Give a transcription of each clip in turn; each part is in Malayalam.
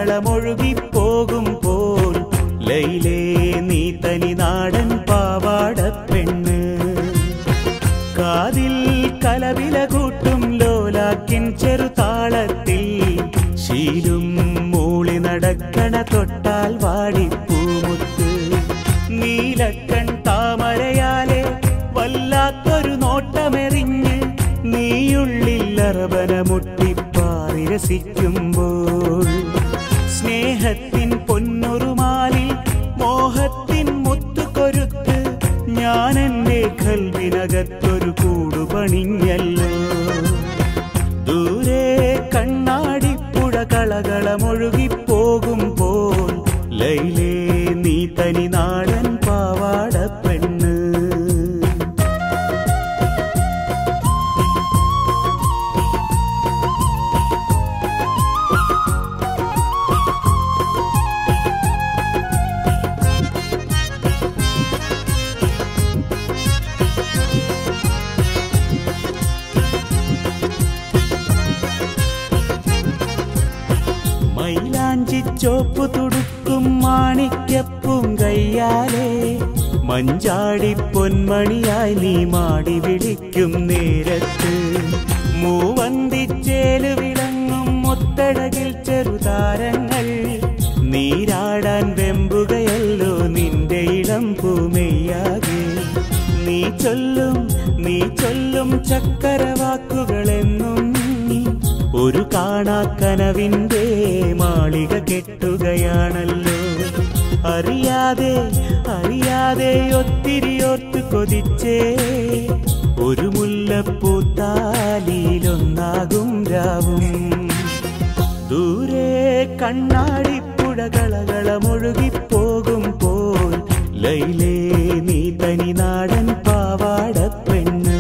കളകളമൊഴുകിപ്പോകുമ്പോൾ ലൈലേ നീ തനി നാടൻ പാവാടപ്പെണ്ണ്. കാതിൽ കലവില കൂട്ടും ലോലാക്കിൻ ചെറുതാളത്തിൽ ശീലും മൂളി നടക്കണ തൊട്ടാൽ വാടിപ്പൂമുത്ത്. നീലക്കൺ താമരയാലെ വല്ലാത്തൊരു നോട്ടമെറിഞ്ഞ് നീയുള്ളിൽ അറബന മുട്ടിപ്പാറി രസിക്കുമ്പോൾ സ്നേഹത്തിൻ പൊന്നുറുമാലിൽ മോഹത്തിൻ മുത്തുകൊരുത്ത് ഞാൻ എൻ്റെ ഖൽബിനകത്തൊരു കൂടുപണിഞ്ഞല്ലോ. ദൂരെ കണ്ണാടിപ്പുഴ കളകളമൊഴുകിപ്പോകുമ്പോൾ ലൈലേ നീ തനി നാടൻ പാവാടപ്പെണ്ണ്. മൈലാഞ്ചിച്ചോപ്പു തുടുക്കും മാണിക്യപ്പും കയ്യാലേ മഞ്ചാടി പൊന്മണിയായി നീ മാടി വിളിക്കും നേരത്ത് മൂവന്തിച്ചേല് വിളങ്ങും മുത്തഴകിൽ ചെറുതാരങ്ങൾ നീരാടാൻ വെമ്പുകയല്ലോ നിന്റെ ഇളം പൂമെയ്യാകെ. നീ ചൊല്ലും ചക്കരവാക്കുകളെന്നും ഒരു കാണാക്കനവിൻ്റെ മാളിക കെട്ടുകയാണല്ലോ. അറിയാതെ ഒത്തിരി ഓർത്ത് കൊതിച്ചേ ഒരു മുല്ലപ്പൂത്താലിയിലൊന്നാകും രാവും. ദൂരെ കണ്ണാടിപ്പുഴ കളകളമൊഴുകിപ്പോകുമ്പോൾ ലൈലേ നീ തനി നാടൻ പാവാടപ്പെണ്ണ്.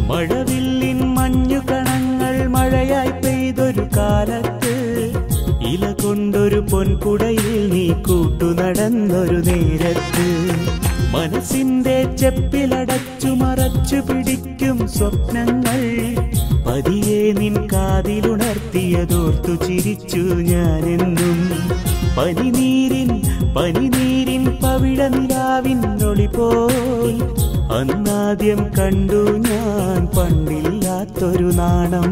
മഴവില്ലിൻ മഞ്ഞുകണങ്ങൾ മഴയായി പെയ്തൊരു കാലത്ത് ഇല കൊണ്ടൊരു പൊൻകുടയിൽ നീ കൂട്ടുനടന്നൊരു നേരത്ത് മനസ്സിന്റെ ചെപ്പിലടച്ചു മറച്ചു പിടിക്കും സ്വപ്നങ്ങൾ പതിയെ നിൻ കാതിലുണർത്തിയതോർത്തു ചിരിച്ചു ഞാനെന്നും. പനിനീരിൻ പവിഴ നിലാവിനൊളി പോൽ അന്നാദ്യം കണ്ടു ഞാൻ പണ്ടില്ലാത്തൊരു നാണം.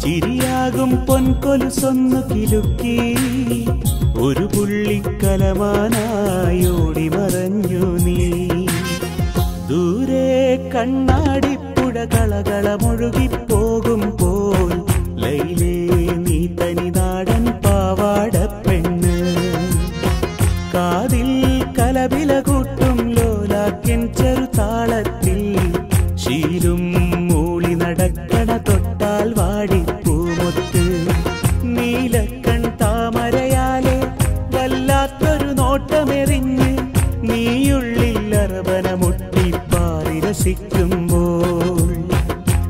ചിരിയാകും പൊൻകൊലുസൊന്നു കിലുക്കി ഒരു പുള്ളിക്കലമാനായി ഓടി മറഞ്ഞു നീ. ദൂരെ കണ്ണാടിപ്പുഴ കളകളമൊഴുകിപ്പോകുമ്പോൾ ലൈലേ നീ തനി നാടൻ പാവാടപ്പെണ്ണ്. കാതിൽ കലവില കൂട്ടും ലോലാക്കിൻ ചെറുതാളത്തിൽ ശീലും മൂളി നടക്കണ തൊട്ടാൽ വാടിപ്പൂമുത്ത്. നീലക്കൺ താമരയാലെ വല്ലാത്തൊരു നോട്ടമെറിഞ്ഞ് നീയുള്ളിൽ അറബന മുട്ടിപ്പാറി രസിക്കുമ്പോൾ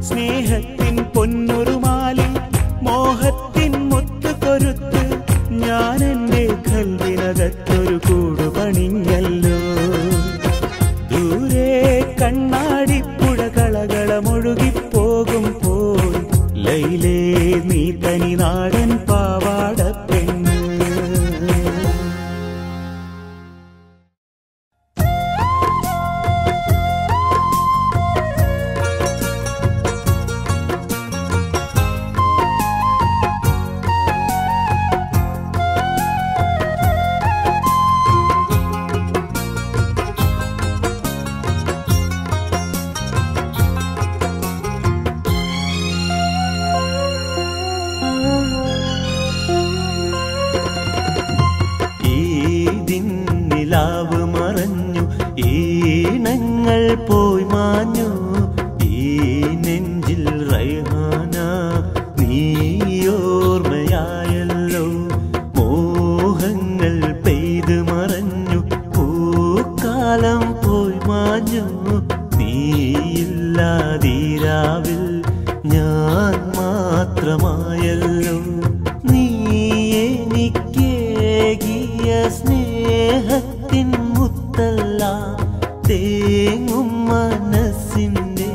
സ്നേഹത്തിൻ പൊന്നുറുമാലിൽ മോഹത്തിൻ മുത്തുകൊരുത്ത് ഞാൻ എൻ്റെ ഖൽബിനകത്തൊരു കൂടുപണിഞ്ഞല്ലോ. ദൂരെ കണ്ണാടിപ്പുഴ കളകളമൊഴുകിപ്പോകുമ്പോൾ ലൈലേ നീ തനി നാടൻ പാവാടപ്പെണ്ണ്. നിലാവ് മറഞ്ഞു ഈണങ്ങൾ പോയി മാഞ്ഞു ഈ നെഞ്ചിൽ റൈഹാന നീയോർമ്മയായല്ലോ. മോഹങ്ങൾ പെയ്ത് മറഞ്ഞു പൂക്കാലം പോയി മാഞ്ഞു നീയില്ലാതീരാവിൽ ഞാൻ മാത്രമായല്ലോ നീ എനിക്കേകിയ സ്നേഹത്തിൻ മുത്തല്ല തേങ്ങും മനസ്സിൻ്റെ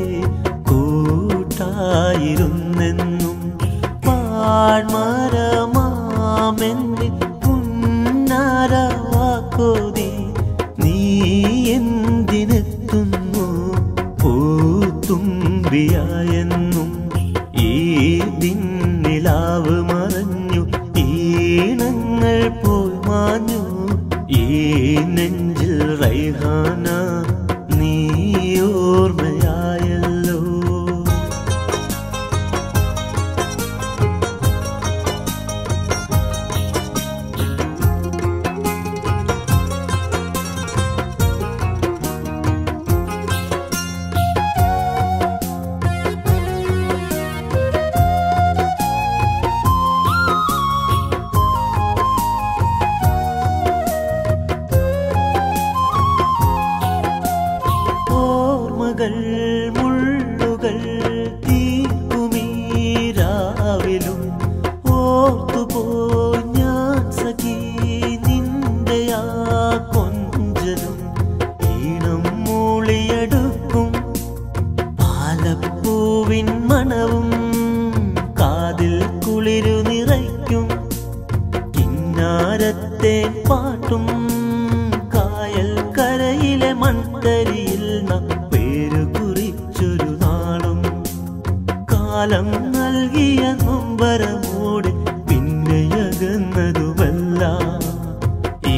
കൂട്ടായിരുന്നെന്നും പാഴ്മരമാമെന്നെ പുന്നാരവാക്കോതി നീ എന്തിനെത്തുന്നു പൂത്തുമ്പിയായെന്നും ഈ ദിന്നിലാവ് മറഞ്ഞു ഈണങ്ങൾ പോയി മാഞ്ഞു ഈ നെഞ്ചിൽ റൈഹാന നീ ഓർമ്മയായല്ലോ മുള്ളുകൾ തീർക്കുമീരാവിലും ഓർത്തുപോയി ഞാൻ സഖി നിന്റെ ആ കൊഞ്ചലും ഈണം മൂളിയെടുക്കും പാലപ്പൂവിൻ മണവും കാതിൽ കുളിരു നിറയ്ക്കും കിന്നാരത്തെ പാട്ടും കായൽ കരയിലെ മൺതരിയിൽ കാലം നൽകിയ നൊമ്പരമോട് പിന്നെയകന്നതുമല്ല ഈ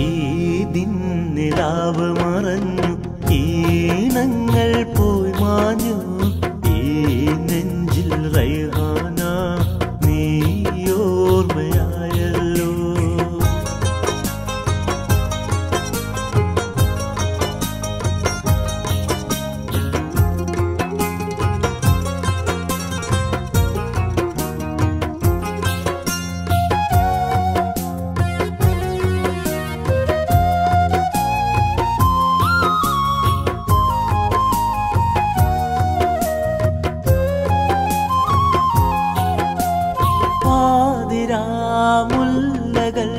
ദിന്നിലാവ് മറഞ്ഞു ഈണങ്ങൾ പോയി മാഞ്ഞു ഈ നെഞ്ചിൽ റൈഹാന നീ ഓർമ്മയായല്ലോ മുല്ലകൾ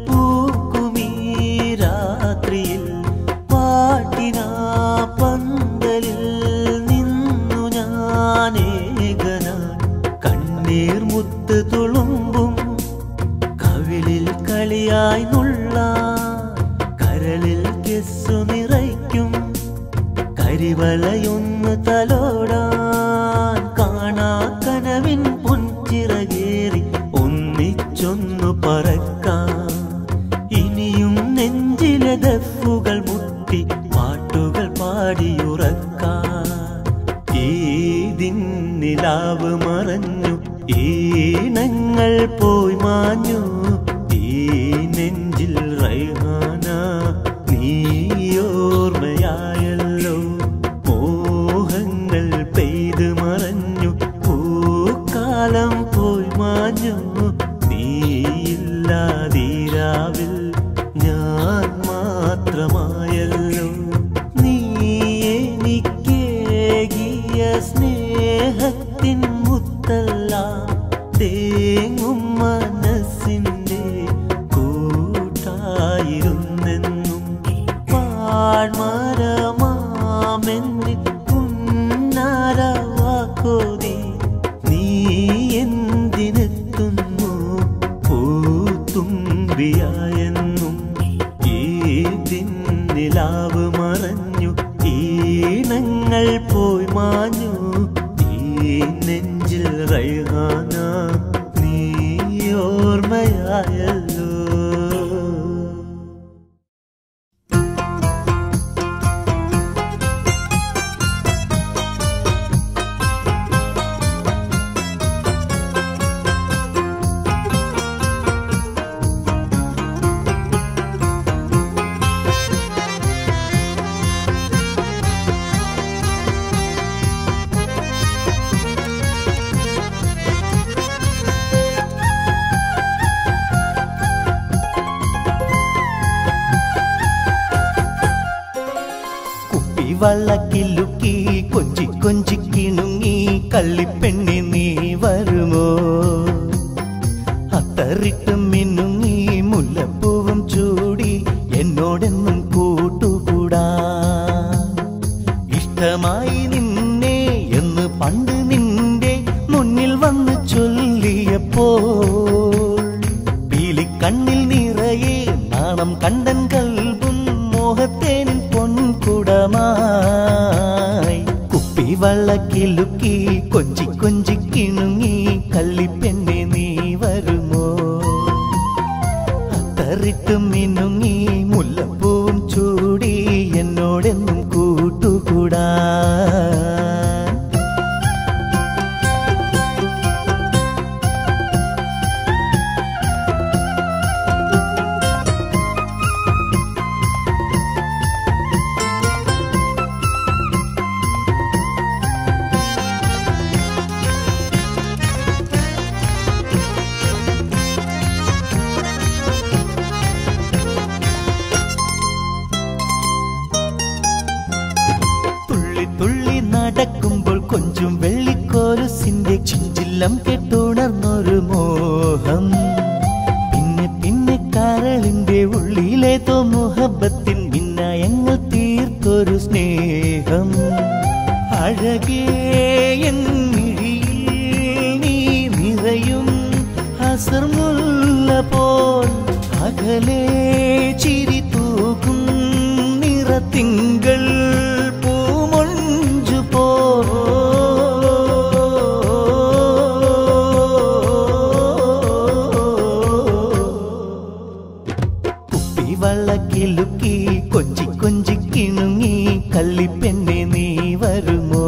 പൂക്കുമീ രാത്രിയിൽ പാട്ടിനാ പന്തലിൽ നിന്നു ഞാനേകനാൻ കണ്ണീർ മുത്ത് തുളുമ്പും കവിളിൽ കളിയായി നുള്ള കരളിൽ കെസ്സു നിറയ്ക്കും കരിവളയൊന്ന് തലോടാൻ കാണാ കനവിൻ പൊൻചിറകേറി ഒന്നിച്ചൊന്നു പറക്കാം ഇനിയും നെഞ്ചിലെ ദഫുകൾ മുട്ടി പാട്ടുകൾ പാടിയുറക്കാം ഈ ദിന്നിലാവ് മറഞ്ഞു ഈണങ്ങൾ പോയി മാഞ്ഞു ഈ നെഞ്ചിൽ റൈഹാന നീ ഓർമ്മയായല്ലോ മോഹങ്ങൾ പെയ്ത് മറഞ്ഞു പൂക്കാലം പോയി മാഞ്ഞു നീയില്ലാതീരാവിൽ ഞാൻ മാത്രമായല്ലോ നീ എനിക്കേകിയ സ്നേഹത്തിൻ മുത്തല്ല തേങ്ങും മനസ്സിൻ്റെ കൂട്ടായിരുന്നെന്നും പാഴ്മരമാമെന്നെ പുന്നാരവാക്കോതി നീ എന്തിനെത്തുന്നു പൂത്തുമ്പിയായെന്നും ഈ ദിന്നിലാവ് മറഞ്ഞു ഈണങ്ങൾ പോയി മാഞ്ഞു ഈ നെഞ്ചിൽ റൈഹാന നീ ഓർമ്മയായല്ലോ വള്ളക്കിലുക്കി കൊഞ്ചി കൊഞ്ചി കിണുങ്ങി കള്ളിപ്പെണ്ണി നീ വരുമോ അത്തറിട്ടും മിന്നുങ്ങി മുല്ലപ്പൂവും ചൂടി എന്നോടെന്നും കൂട്ടുകൂടാ ഇഷ്ടമായി നിന്നെ എന്ന് പണ്ട് നിന്റെ മുന്നിൽ വന്ന് ചൊല്ലിയപ്പോൾ പീലിക്കണ്ണിൽ നിറയെ നാണം കണ്ടൻ കൽബും മോഹത്തേനിൻ പൊൻകുടമായി കുപ്പിവള്ളക്കിലുക്കി കൊഞ്ചി കൊഞ്ചി കിണുങ്ങി കള്ളിപ്പെണ്ണെ നീ വരുമോ അത്തറിട്ടും മിനുങ്ങി മുല്ലപ്പൂവും ചൂടി എന്നോടെന്നും കൂട്ടുകൂടാ നടക്കുമ്പോൾ കൊഞ്ചും വെള്ളിക്കോലുസിന്റെ ചിഞ്ചില്ലം കെട്ടുണർന്നൊരു മോഹം പിന്നെ പിന്നെ കരളിന്റെ ഉള്ളിലേതോ മുഹബത്തിൻ മിന്നായങ്ങൾ തീർത്തൊരു സ്നേഹം അഴകേ എൻ മിഴിയിൽ നീ നിറയും അസർമുല്ല പോൽ അകലെ ചിരി തൂക്കും നിറത്തിങ്കൾ വള്ളക്കിലുക്കി കൊഞ്ചി കൊഞ്ചി കിണുങ്ങി കള്ളിപ്പെണ്ണെ നീ വരുമോ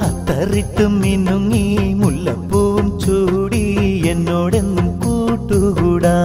അത്തറിട്ടും മിനുങ്ങി മുല്ലപ്പൂവും ചൂടി എന്നോടെന്നും കൂട്ടുകൂടാ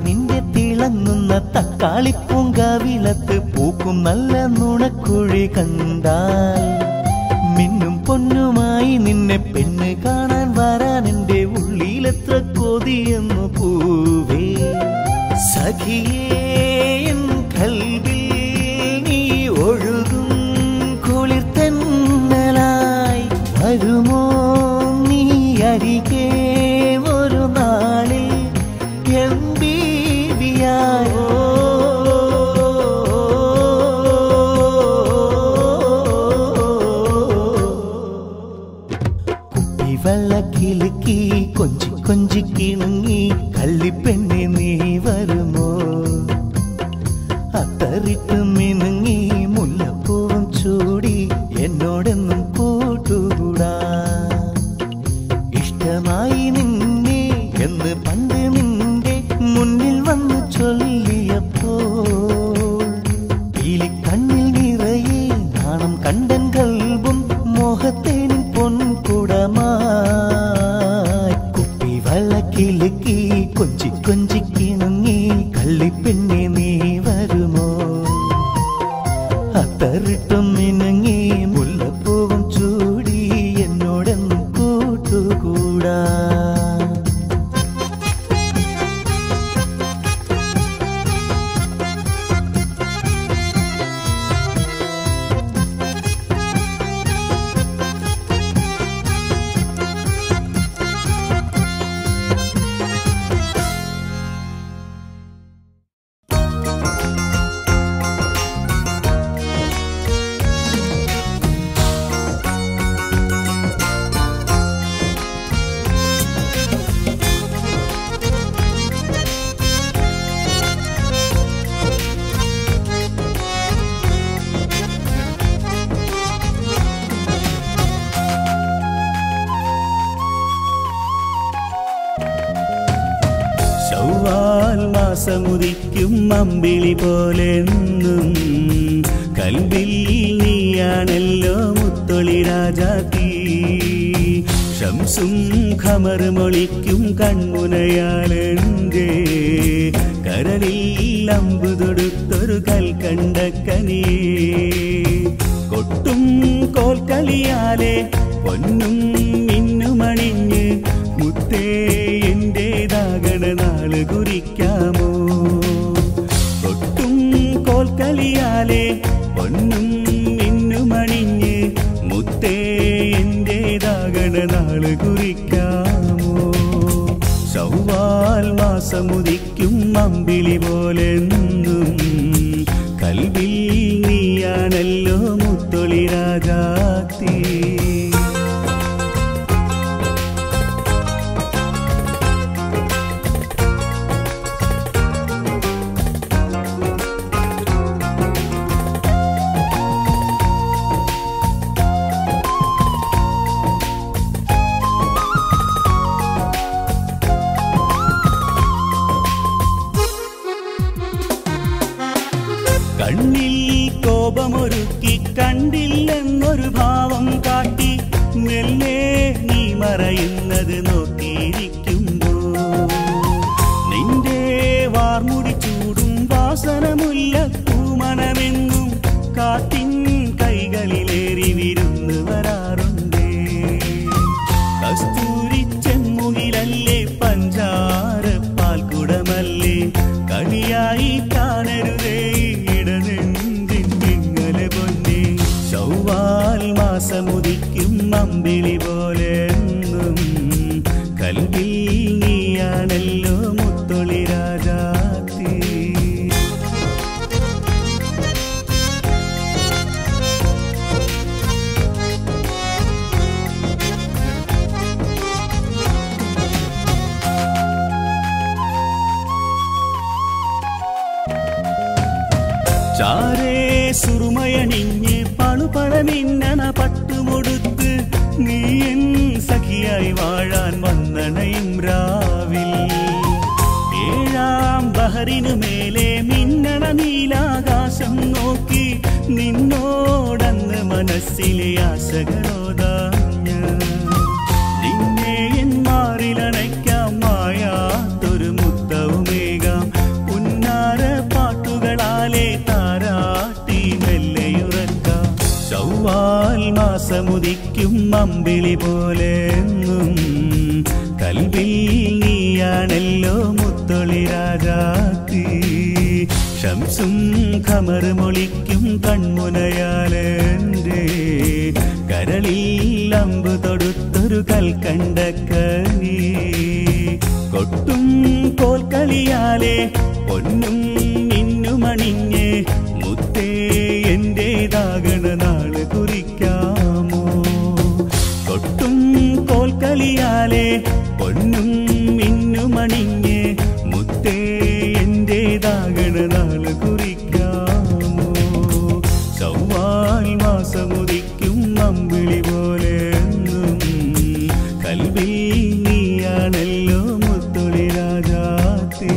നിന്റെ തിളങ്ങുന്ന തക്കാളിപ്പൂങ്കാവിളത്ത് പൂക്കും നല്ല നുണക്കുഴി കണ്ടാൽ മിന്നും പൊന്നുമായി നിന്നെ പെണ്ണ് കാണാൻ വരാൻ എന്റെ ഉള്ളിലെത്ര കൊതിയെന്നു പൂവേ സഖിയേ എൻ കൽവിൽ നീ ഒഴുകും കുളിർ തെന്നലായി വരുമോ നീ അരികെ ഒരു നാളിൽ കുപ്പിവള്ളക്കിലുക്കി കൊഞ്ചി കൊഞ്ചി കിണുങ്ങി കള്ളിപ്പെണ്ണെ നീ വരുമോ അത്തറിട്ട് മിനുങ്ങി മുല്ലപ്പൂവും ചൂടി എന്നോടെന്നും കൂട്ടുകൂടാ ഇഷ്ടമായി നിന്നെ എന്ന് പണ്ട് നിന്റെ മുന്നിൽ വന്ന് ചൊല്ലിയപ്പോൾ പീലിക്കണ്ണിൽ നിറയെ നാണം കണ്ടൻ കൽബും മോഹത്തേനിൻ പൊൻകുടമായി കുപ്പിവള്ളക്കിലുക്കി കൊഞ്ചി കൊഞ്ചി കിണുങ്ങി കള്ളിപ്പെണ്ണെ നീ വരുമോ അത്തറിട്ടും മിനുങ്ങി മുല്ലപ്പൂവും ചൂടി എന്നോടെന്നും കൂട്ടുകൂടാ മാസമുദിക്കും അമ്പിളി പോലെന്നും കൽവിൽ നീയാണല്ലോ മുത്തൊളി രാജാത്തി ശംസും ഖമറുമൊളിക്കും കൺമുനയാലെന്റെ കരളിൽ അമ്പു തൊടുത്തൊരു കൽക്കണ്ടക്കനീ കൊട്ടും കോൽക്കളിയാലെ പൊന്നും മിന്നുമണിഞ്ഞ് മുത്തേ എന്റേതാകണ നാള് കുറിക്കാമോ കൊട്ടും കോൽക്കളിയാലെ പൊന്നും മിന്നുമണിഞ്ഞ് മുത്തേ എന്റേതാകണ നാള് കുറിക്കാമോ ശവ്വാൽ മാസമുദിക്കും അമ്പിളി പോലെന്നും കൽവിൽ നീയാണല്ലോ മുത്തൊളി രാജാത്തി കണ്ണിൽ കോപമൊരുക്കി കണ്ടില്ലെന്നൊരു ഭാവം കാട്ടി മെല്ലെ നീ മറയുന്നത് നോക്കിയിരിക്കുമ്പോൾ നിന്റെ വാർമുടി ചൂടും വാസനമുല്ലപ്പൂമണമെന്നും കാത്തിൻ കൈകളിലേറി വിരുന്ന് വരാറുണ്ടേ കസ്തൂരി ചെമ്മുകിലല്ലേ പഞ്ചാര പാൽക്കുടമല്ലേ കളിയായി കാണരുതേ ശവ്വാൽ മാസമുദിക്കും അമ്പിളി പോലെന്നും കൽവിൽ നീയാണല്ലോ മുത്തൊളി രാജാത്തി ചാരേ സുറുമയണിഞ്ഞ് പളുപളമിന്നണ പട്ടുമൊടുത്ത് നീയൻ സഖിയായി വാഴാൻ വന്നണയും രാവിൽ ഏഴാം ബഹറിനു മേലെ മിന്നണ നീലാകാശം നോക്കി നിന്നോടന്ന് മനസ്സിലെ ആശകളോതാഞ്ഞ നിന്നെ എൻ മാറിലണയ്ക്കാം മായാത്തൊരു മുത്തവുമേകാം ഉന്നാര പാട്ടുകളാലെ താരാട്ടി മെല്ലെയുറക്കാം ശവ്വാൽ മാസമുദിക്കും അമ്പിളി പോലെന്നും കൽവിൽ നീയാണല്ലോ മുത്തൊളി രാജാത്തി ശംസും ഖമറുമൊളിക്കും കൺമുനയാലെന്റെ കരളിൽ അമ്പ് തൊടുത്തൊരു കൽക്കണ്ടക്കനീ കൊട്ടും കോൽക്കളിയാലെ പൊന്നും മിന്നുമണിഞ്ഞ് മുത്തേ എന്റേതാകണ നാള് കുറിക്കാമോ കൊട്ടും കോൽക്കളിയാലെ പൊന്നും മിന്നുമണിഞ്ഞ് മുത്തേ എന്റേതാകണ നാള് കുറിക്കാമോ ശവ്വാൽ മാസമുദിക്കും അമ്പിളി പോലെന്നും കൽവിൽ നീയാണല്ലോ മുത്തൊളി രാജാത്തി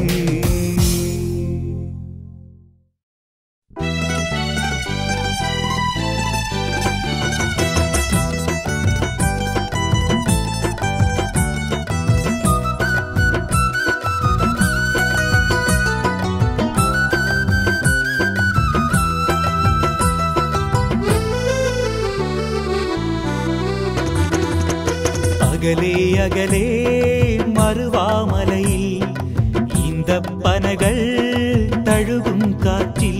അകലെ അകലെ മറുവാമലയിൽ ഈന്തപ്പനകൾ തഴുകും കാറ്റിൽ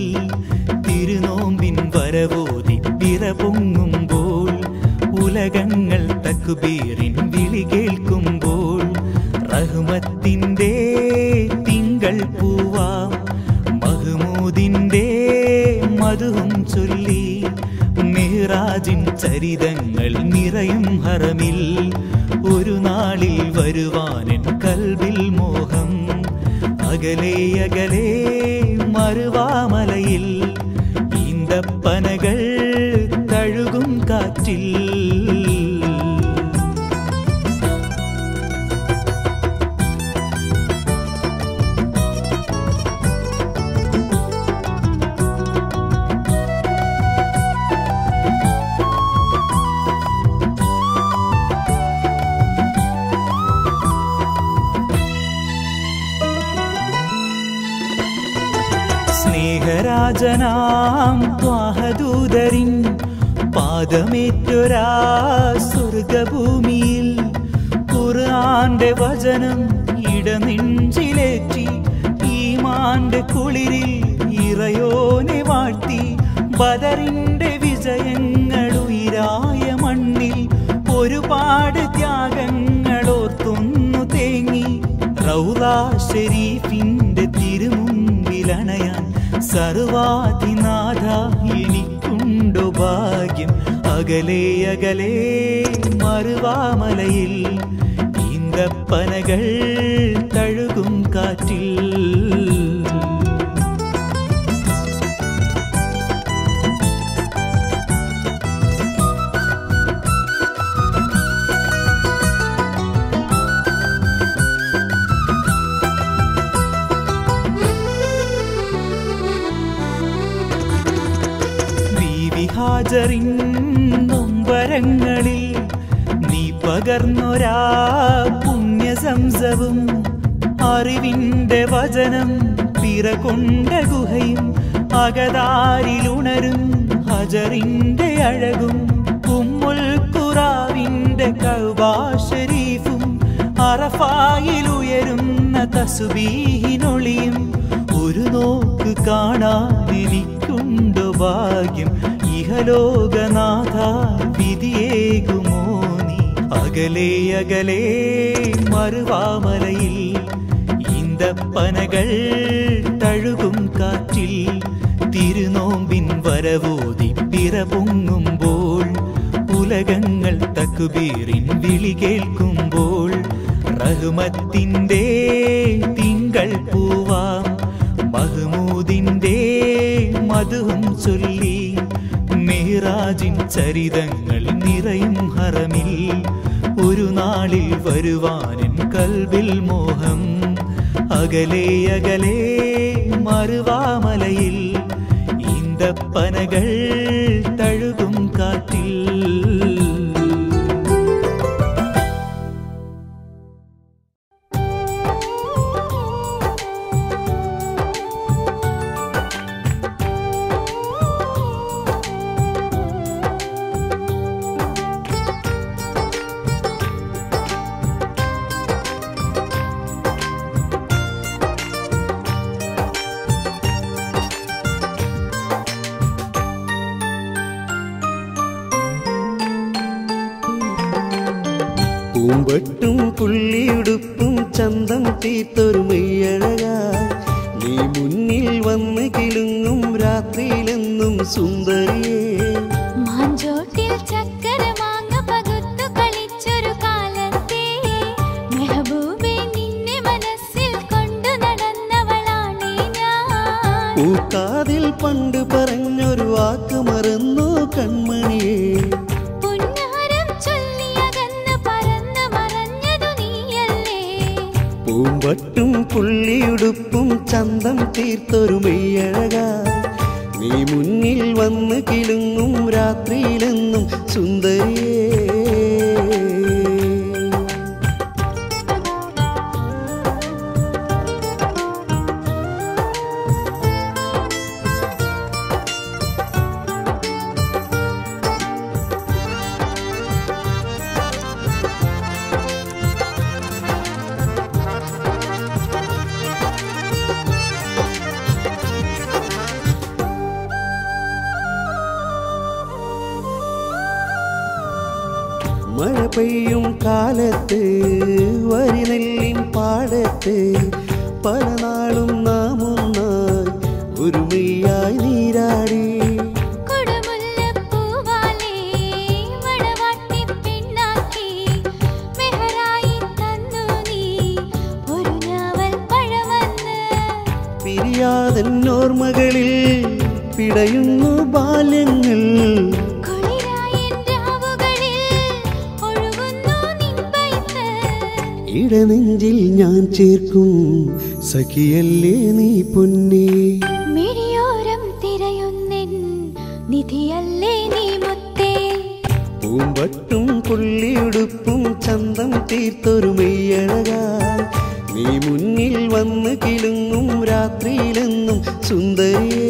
തിരുനോമ്പിൻ വരവോതി പിറപൊങ്ങുമ്പോൾ ഉലകങ്ങൾ തക്ബീറിൻ വിളി കേൾക്കുമ്പോൾ റഹ്മത്തിന്റെ തിങ്കൾ പൂവാം മഹ്മൂദിന്റെ മധുഹും ചൊല്ലി മിഹ്റാജിൻ ചരിതങ്ങൾ നിറയും ഹറമിൽ ഒരു നാളിൽ വരുവാനൻ കൽബിൽ മോഹം അകലെ അകലെ മറുവാമലയിൽ ഈന്തപ്പനകൾ തഴുകും കാറ്റിൽ പങ്കജനാം ത്വാഹദൂതരിൻ പാദമേറ്റൊരാ സ്വർഗഭൂമിയിൽ ഖുർആന്റെ വചനം ഇടനെഞ്ചിലേറ്റി ഈമാന്റെ കുളിരിൽ ഇറയോനെ വാഴ്ത്തി ബദറിന്റെ വിജയങ്ങളുയിരായ മണ്ണിൽ ഒരുപാട് ത്യാഗങ്ങളോർത്തൊന്നു തേങ്ങി റൗളാ ഷരീഫിന്റെ തിരുമുമ്പിലണയാൻ സർവാധിനാഥ എനിക്കുണ്ടോ ഭാഗ്യം. അകലെ അകലെ മറുവാമലയിൽ ഈന്തപ്പനകൾ തഴുകും കാറ്റിൽ ഹാജറിൻ നൊമ്പരങ്ങളിൽ നീ പകർന്നൊരാ പുണ്യ സംസവും അറിവിന്റെ വചനം പിറകൊണ്ട ഗുഹയും അകതാരിലുണരും ഹജറിന്റെ അഴകും ഉമ്മുൽ ഖുറാവിന്റെ കഅബ ശരീഫും അറഫായിലുയരുന്ന തസ്ബീഹിനൊളിയും ഒരു നോക്ക് കാണാൻ എനിക്കുണ്ടോ ഭാഗ്യം. ഇഹലോകനാഥ വിധിയേകുമോ നീ. അകലെ അകലെ മറുവാമലയിൽ ഈന്തപ്പനകൾ തഴുകും കാറ്റിൽ തിരുനോമ്പിൻ വരവോതി പിറ പൊങ്ങുമ്പോൾ ഉലകങ്ങൾ തക്ബീറിൻ വിളി കേൾക്കുമ്പോൾ റഹ്മത്തിന്റെ തിങ്കൾ പൂവാം മഹ്മൂദിന്റെ മധുവും ചൊല്ലി മിഹ്റാജിൻ ചരിതങ്ങൾ നിറയും ഹറമിൽ ഒരു നാളിൽ വരുവാനൻ കൽബിൽ മോഹം. അകലെ അകലെ മറുവാമലയിൽ ഈന്തപ്പനകൾ തഴുകും കാറ്റിൽ പൂമ്പട്ടും പുള്ളിയുടുപ്പും ചന്തം തീർത്തൊരു മെയ്യഴകായി നീ മുന്നിൽ വന്ന് കിളുങ്ങും രാത്രിയിലെന്നും സുന്ദരിയേ. മാഞ്ചോട്ടിൽ ചക്കര മാങ്ങ പകുത്തു കളിച്ചൊരു കാലത്തെ മെഹബൂബേ നിന്നെ മനസ്സിൽ കൊണ്ടു നടന്നവളാണേ ഞാൻ. പൂക്കാതിൽ പണ്ട് പറഞ്ഞൊരു വാക്ക് മറന്നു കൺമണിയേ. പൂമ്പട്ടും പുള്ളിയുടുപ്പും ചന്തം തീർത്തൊരു മെയ്യഴകായി നീ മുന്നിൽ വന്ന് കിളുങ്ങും രാത്രിയിലെന്നും സുന്ദരിയേ. മഴ പെയ്യും കാലത്ത് വരിനെല്ലിൻ പാടത്ത് പല നാളും നാം ഒന്നായി ഒരുമയായി നീരാടി. പിരിയാതെന്നോർമകളിൽ പിടയുന്നു ബാല്യങ്ങൾ. ഇടനെഞ്ചിൽ ഞാൻ ചേർക്കും സഖിയല്ലേ നീ പൊന്നേ. മിഴിയോരം തിരയുന്നെൻ നിധിയല്ലേ നീ മുത്തേ. പൂമ്പട്ടും പുള്ളിയുടുപ്പും ചന്തം തീർത്തൊരു മെയ്യഴകായി നീ മുന്നിൽ വന്ന് കിലുങ്ങും രാത്രിയിലെന്നും സുന്ദരിയേ.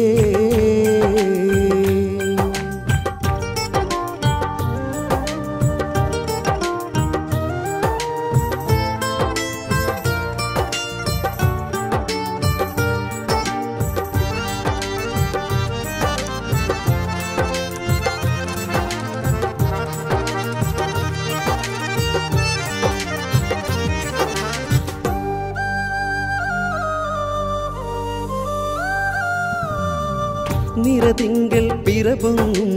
നിറതിങ്കൾ പിറപൊങ്ങും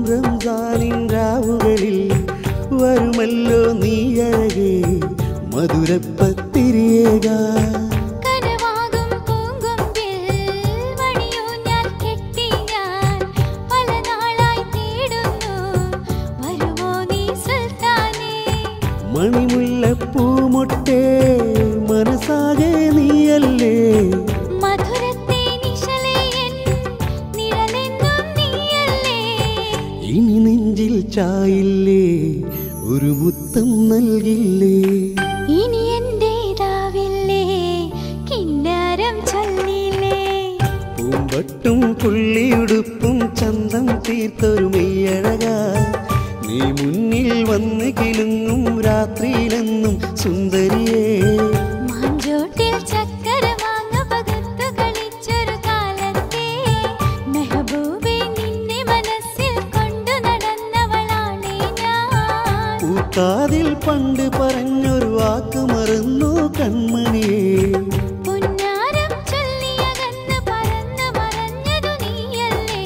റംസാനിൻ രാവുകളിൽ വരുമല്ലോ നീ അഴകേ മധുരപ്പത്തിരിയേക. കനവാകും പൂങ്കൊമ്പിൽ മണിയൂഞ്ഞാൽ കെട്ടി ഞാൻ പല നാളായി തേടുന്നു, വരുമോ നീ സുൽത്താനേ? മണിമുല്ലപ്പൂമൊട്ടേ മനസ്സാകെ നീയല്ലേ, ഇനി നെഞ്ചിൽ ചായില്ലേ ഒരു മുത്തം നൽകില്ലേ, ഇനി എന്റേതാവില്ലേ കിന്നാരം ചൊല്ലില്ലേ. പൂമ്പട്ടും പുള്ളിയുടുപ്പും ചന്തം തീർത്തൊരു മെയ്യഴക, നീ മുന്നിൽ വന്ന് കിലുങ്ങും രാത്രിയിലെന്നും സുന്ദരിയേ. മാഞ്ചോട്ടിൽ ചക്കര മാങ്ങ പകുത്തു കളിച്ചൊരു കാലത്തെ മെഹബൂബേ നിന്നെ മനസ്സിൽ കൊണ്ടു നടന്നവളാണേ ഞാൻ. പൂക്കാതിൽ പണ്ട് പറഞ്ഞൊരു വാക്ക് മറന്നു കൺമണിയേ, പുന്നാരം ചൊല്ലിയകന്ന് പറന്ന് മറഞ്ഞതു നീയല്ലേ.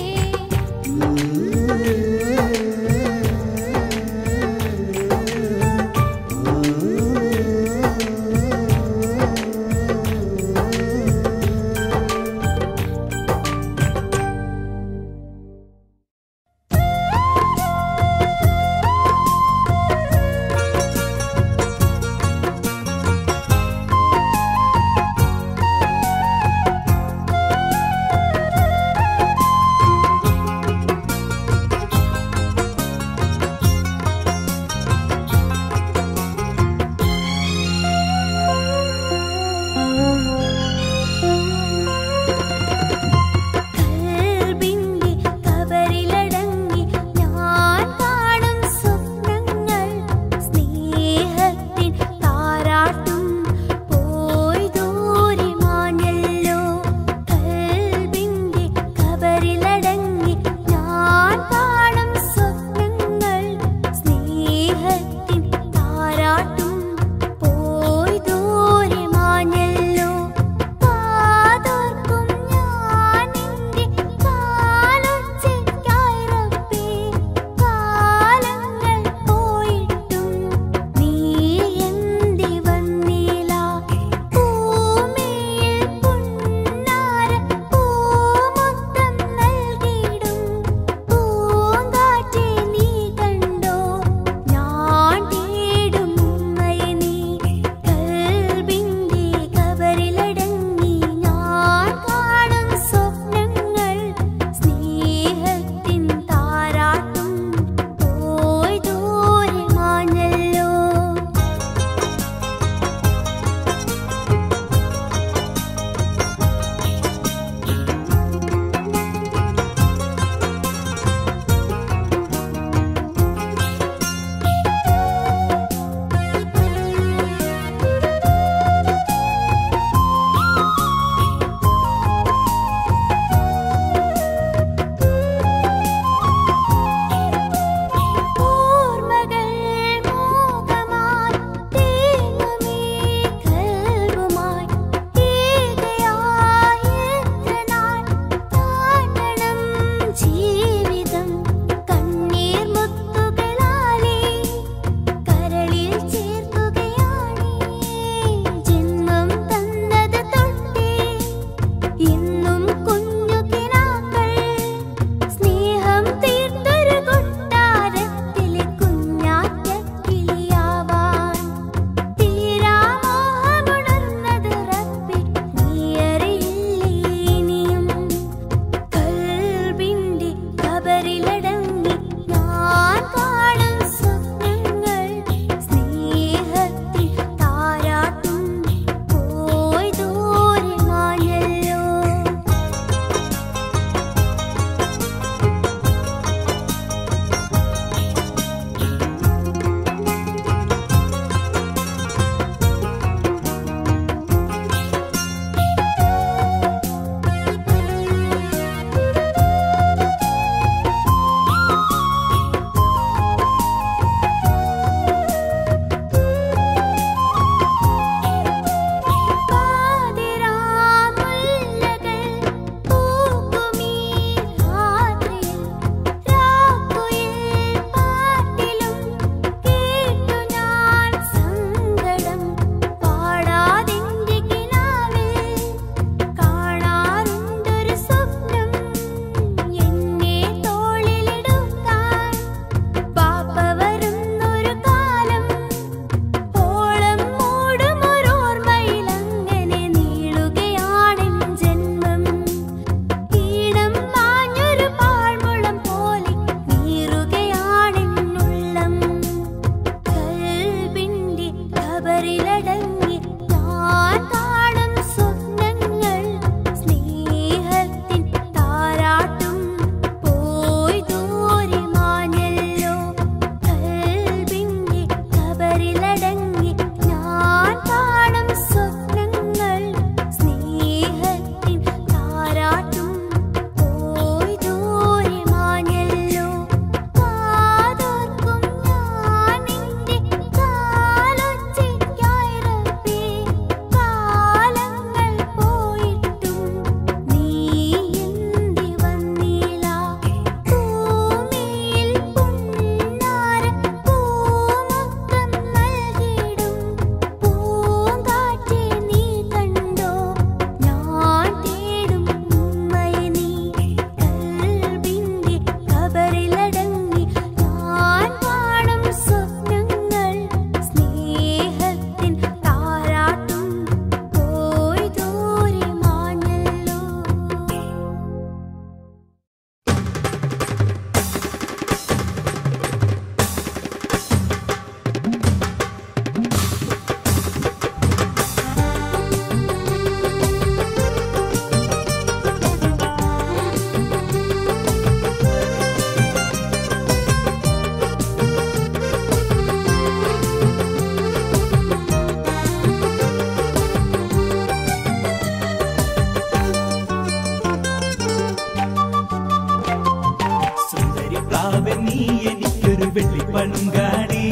എനിക്കൊരു വെള്ളിപ്പളുങ്കാണേ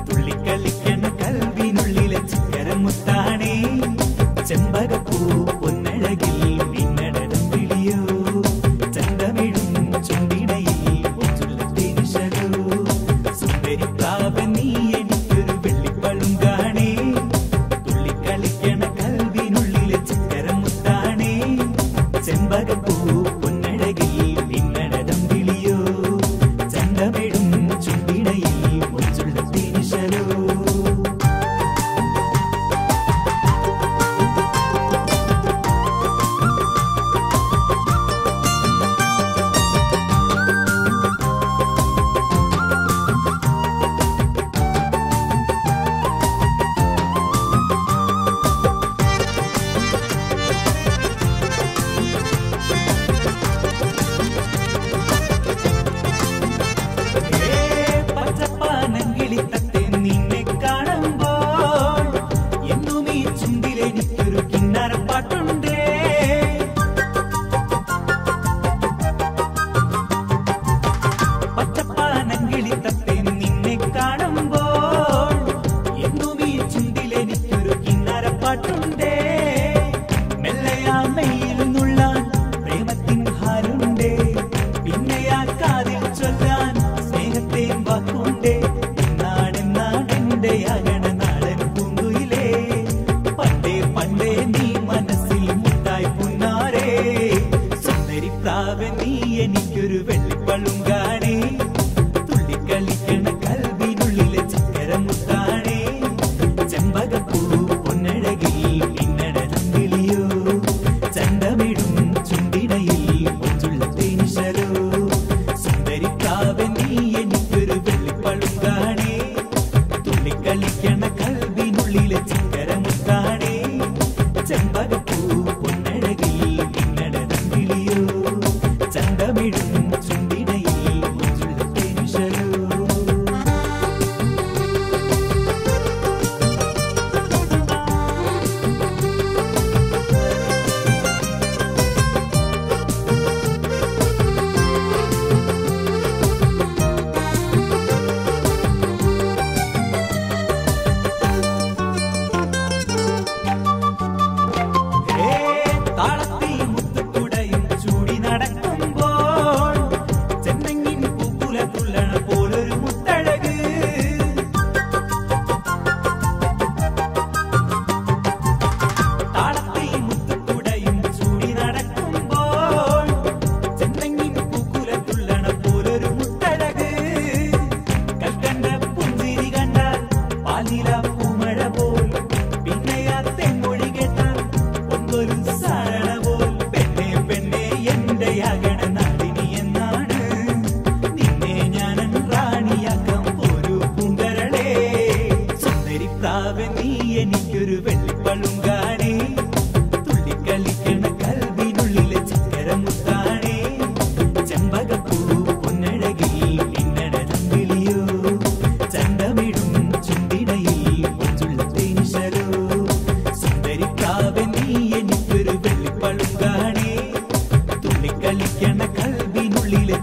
തുള്ളിക്കളിക്കണ കൽവിനുള്ളിലെ ചിക്കരമുത്താണേ ചെമ്പകപ്പൂ പൊന്നഴകിൽ മിന്നടനം വിളിയോ ചന്തമിഴും ചുണ്ടിടയിൽ ഒച്ചുള്ള തേനിശലോ സുന്ദരി പ്രാവൻ നീ എനിക്കൊരു വെള്ളിപ്പളുങ്കാണേ തുള്ളിക്കളിക്കണ കൽവിനുള്ളിലെ ചിക്കരമുത്താണേ ചെമ്പകപ്പൂ പൊന്നഴകിൽ മിന്നടനം വിളിയോ ചന്തമിഴും ചുണ്ടിടയിൽ ഒച്ചുള്ള തേനിശലോ എനിക്കൊരു വെള്ളിപ്പളുങ്കാണേ തുള്ളിക്കളിക്കണ കൽവിനുള്ളിലെ ചക്കരമുത്താണേ ചെമ്പകപ്പൂ പൊന്നഴകിൽ മിന്നടനം വിളിയോ ചന്തമിഴും ചുണ്ടിടയിൽ ഒച്ചുള്ള തേനിശലോ സുന്ദരി പ്രാവൻ നീ എനിക്കൊരു വെള്ളിപ്പളുങ്കാണേ തുള്ളിക്കളിക്കണ കൽവിനുള്ളിലെ ചക്കരമുത്താണേ ചെമ്പകപ്പൂ പൊന്നഴകിൽ മിന്നടനം വിളിയോ ചന്തമിഴും ചുണ്ടിടയിൽ ഒച്ചുള്ള തേനിശലോ താളത്തിൽ മുത്തുക്കുടയും ചൂടി നടക്കുമ്പോൾ ചെന്നെങ്ങിൻ പൂക്കുല തുള്ളണ പോലൊരു മുത്തഴക് താളത്തിൽ മുത്തുക്കുടയും ചൂടി നടക്കുമ്പോൾ ചെന്നെങ്ങിൻ പൂക്കുല തുള്ളണ പോലൊരു മുത്തഴക് കൽക്കണ്ട പുഞ്ചിരി കണ്ടാൽ പാലില പൂമഴ പോൽ പിന്നെയാ തെങ്ങൊഴി കേട്ടാൽ ഒന്നൊരു സാരണ പോൽ പെണ്ണെ പെണ്ണെ എന്റെ യാഗണ നാടിനി എന്നാണ് നിന്നെ ഞാനൻ റാണിയാക്കാം ഒരു പൂങ്കരളേ സുന്ദരി പ്രാവൻ നീ എനിക്കൊരു വെള്ളിപ്പളുങ്കാണേ തുള്ളിക്കളിക്കണ കൽവിനുള്ളിലെ ചക്കരമുത്താണേ ചെമ്പകപ്പൂ പൊന്നഴകിൽ മിന്നടനം വിളിയോ ചന്തമിഴും ചുണ്ടിടയിൽ ഒച്ചുള്ള തേനിശലോ സുന്ദരി പ്രാവൻ നീ എനിക്കൊരു വെള്ളിപ്പളുങ്കാണേ തുള്ളിക്കളിക്കണ കൽവിനുള്ളിലെ